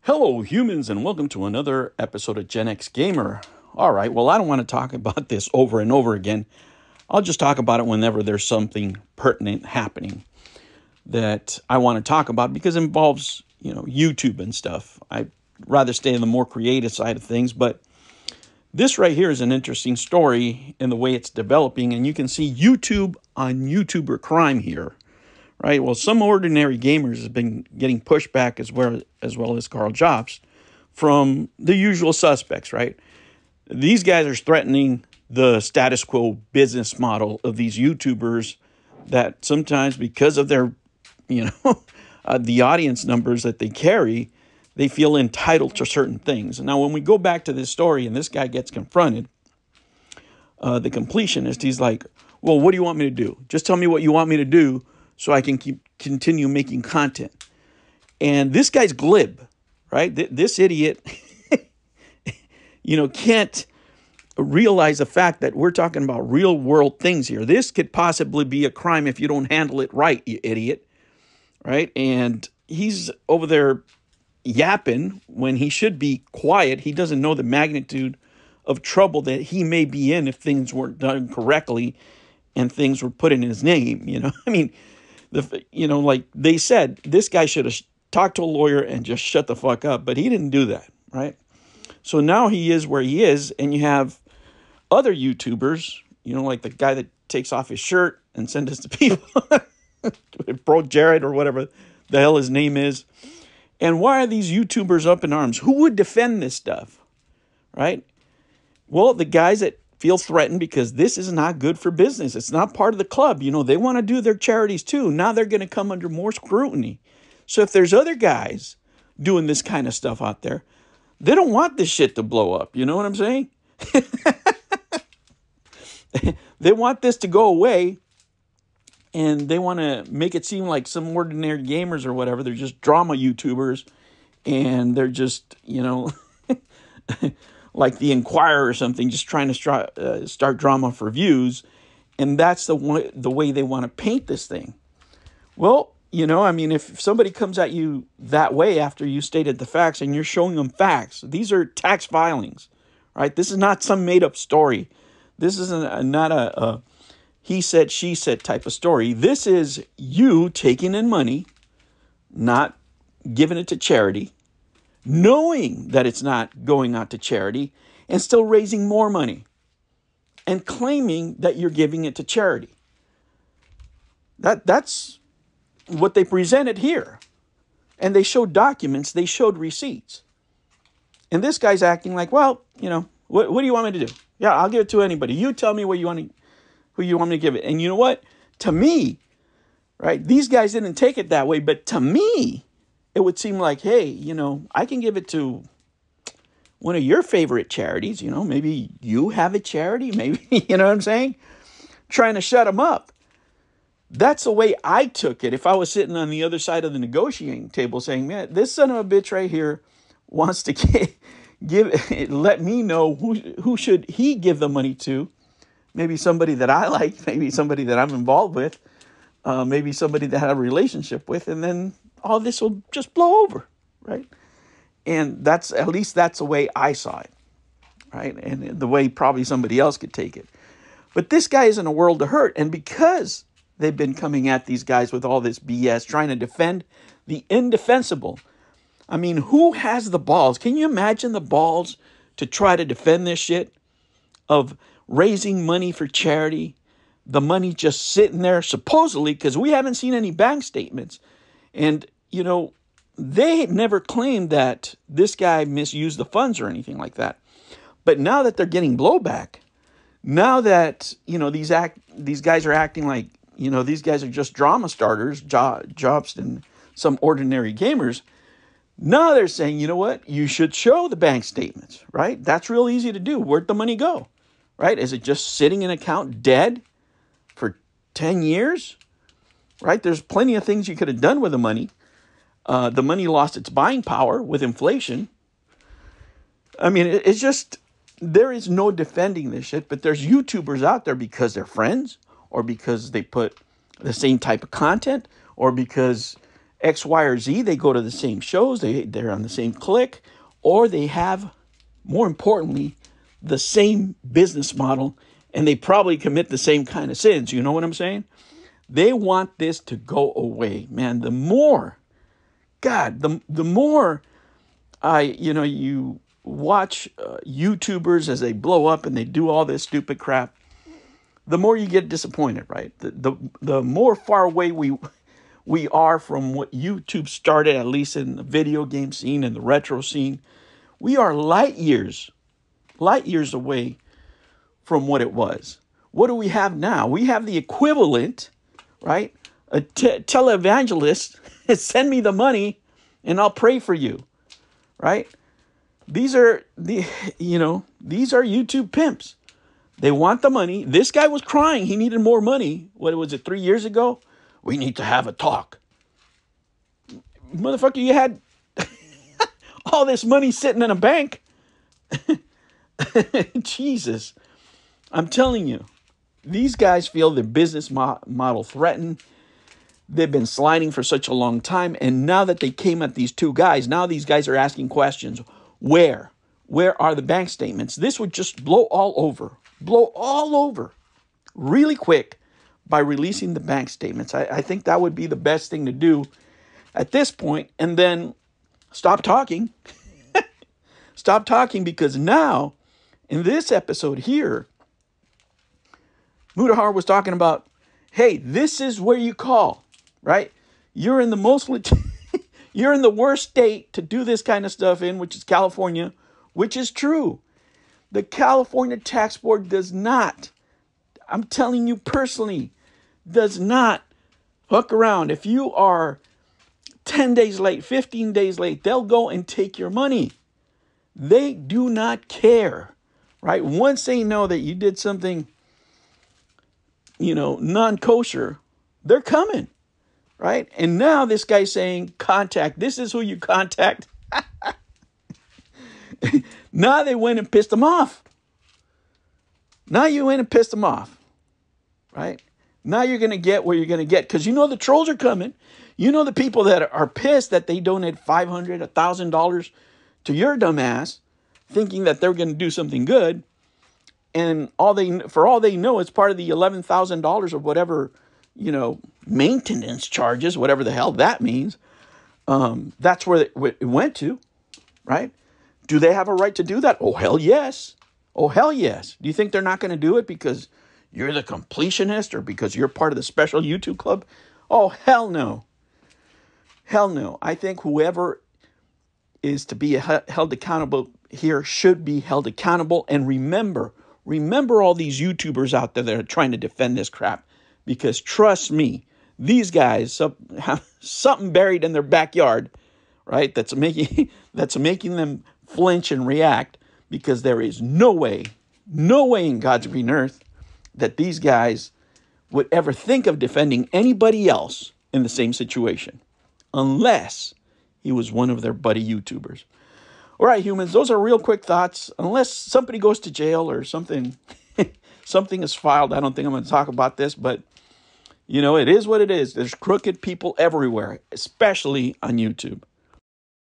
Hello, humans, and welcome to another episode of Gen X Gamer. All right, well, I don't want to talk about this over and over again. I'll just talk about it whenever there's something pertinent happening that I want to talk about because it involves, YouTube and stuff. I'd rather stay on the more creative side of things, but this right here is an interesting story in the way it's developing, and you can see YouTube on YouTuber crime here. Right. Well, some ordinary gamers have been getting pushback as well as Carl Jobst from the usual suspects. Right. These guys are threatening the status quo business model of these YouTubers that sometimes because of their, the audience numbers that they carry, they feel entitled to certain things. Now, when we go back to this story and this guy gets confronted, the completionist, he's like, well, what do you want me to do? Just tell me what you want me to do so I can continue making content. And this guy's glib, right? This idiot, can't realize the fact that we're talking about real world things here. This could possibly be a crime if you don't handle it right, you idiot, right? And he's over there yapping when he should be quiet. He doesn't know the magnitude of trouble that he may be in if things weren't done correctly and things were put in his name, like they said, this guy should have talked to a lawyer and just shut the fuck up, but he didn't do that, right? So now he is where he is, and you have other YouTubers, like the guy that takes off his shirt and sends this to people, Bro Jared or whatever the hell his name is. And why are these YouTubers up in arms? Who would defend this stuff, right? Well, the guys that feel threatened because this is not good for business. It's not part of the club. They want to do their charities too. Now they're going to come under more scrutiny. So if there's other guys doing this kind of stuff out there, they don't want this shit to blow up. You know what I'm saying? They want this to go away, and they want to make it seem like some ordinary gamers or whatever. They're just drama YouTubers, and they're just, like the Inquirer or something, just trying to start drama for views. And that's the way they want to paint this thing. Well, if somebody comes at you that way after you stated the facts and you're showing them facts, these are tax filings, right? This is not some made up story. This is not a he said, she said type of story. This is you taking in money, not giving it to charity, knowing that it's not going out to charity and still raising more money and claiming that you're giving it to charity. That's what they presented here. And they showed documents, they showed receipts. And this guy's acting like, well, what do you want me to do? Yeah, I'll give it to anybody. You tell me who you want me to give it. And you know what? To me, right, these guys didn't take it that way, but to me, it would seem like, hey, I can give it to one of your favorite charities. Maybe you have a charity. Maybe, you know what I'm saying? Trying to shut them up. That's the way I took it. If I was sitting on the other side of the negotiating table saying, man, this son of a bitch right here wants to let me know who should he give the money to. Maybe somebody that I like, maybe somebody that I'm involved with, maybe somebody that I have a relationship with, and then all this will just blow over, right? And at least that's the way I saw it, right? And the way probably somebody else could take it. But this guy is in a world of hurt. And because they've been coming at these guys with all this BS, trying to defend the indefensible. I mean, who has the balls? Can you imagine the balls to try to defend this shit of raising money for charity? The money just sitting there, supposedly, because we haven't seen any bank statements. And, they never claimed that this guy misused the funds or anything like that. But now that they're getting blowback, now that, these guys are acting like, these guys are just drama starters, Jobst and some ordinary gamers. Now they're saying, you know what? You should show the bank statements, right? That's real easy to do. Where'd the money go, right? Is it just sitting in an account dead for 10 years, right? There's plenty of things you could have done with the money. The money lost its buying power with inflation. I mean, it's just, there is no defending this shit, but there's YouTubers out there because they're friends or because they put the same type of content or because X, Y, or Z. They go to the same shows. They're on the same clique, or they have, more importantly, the same business model, and they probably commit the same kind of sins. You know what I'm saying? They want this to go away, man. The more, God, the more you watch YouTubers as they blow up and they do all this stupid crap, the more you get disappointed, right? The more far away we are from what YouTube started, at least in the video game scene and the retro scene. We are light years away from what it was. What do we have now? We have the equivalent, right? A televangelist, send me the money and I'll pray for you, right? These are YouTube pimps. They want the money. This guy was crying. He needed more money. What was it, 3 years ago? We need to have a talk. Motherfucker, you had all this money sitting in a bank. Jesus. I'm telling you, these guys feel their business model threatened. They've been sliding for such a long time. And now that they came at these two guys, now these guys are asking questions. Where are the bank statements? This would just blow all over really quick by releasing the bank statements. I think that would be the best thing to do at this point. And then stop talking. Stop talking, because now in this episode here, Mutahar was talking about, hey, this is where you call, right? You're in the you're in the worst state to do this kind of stuff in, which is California, which is true. The California Tax Board does not, I'm telling you personally, does not hook around. If you are 10 days late, 15 days late, they'll go and take your money. They do not care, right? Once they know that you did something, non-kosher, they're coming, right? And now this guy's saying, contact. This is who you contact. Now they went and pissed him off. Now you went and pissed him off, right? Now you're going to get where you're going to get, because the trolls are coming. The people that are pissed that they donate $500, $1,000 to your dumb ass, thinking that they're going to do something good. And for all they know, it's part of the $11,000 of whatever, maintenance charges, whatever the hell that means. That's where it went to, right? Do they have a right to do that? Oh, hell yes. Oh, hell yes. Do you think they're not going to do it because you're the completionist or because you're part of the special YouTube club? Oh, hell no. Hell no. I think whoever is to be held accountable here should be held accountable. And remember all these YouTubers out there that are trying to defend this crap. Because trust me, these guys have something buried in their backyard, right? That's making them flinch and react, because there is no way in God's green earth that these guys would ever think of defending anybody else in the same situation, unless he was one of their buddy YouTubers. All right, humans, those are real quick thoughts. Unless somebody goes to jail or something is filed, I don't think I'm going to talk about this, but it is what it is. There's crooked people everywhere, especially on YouTube.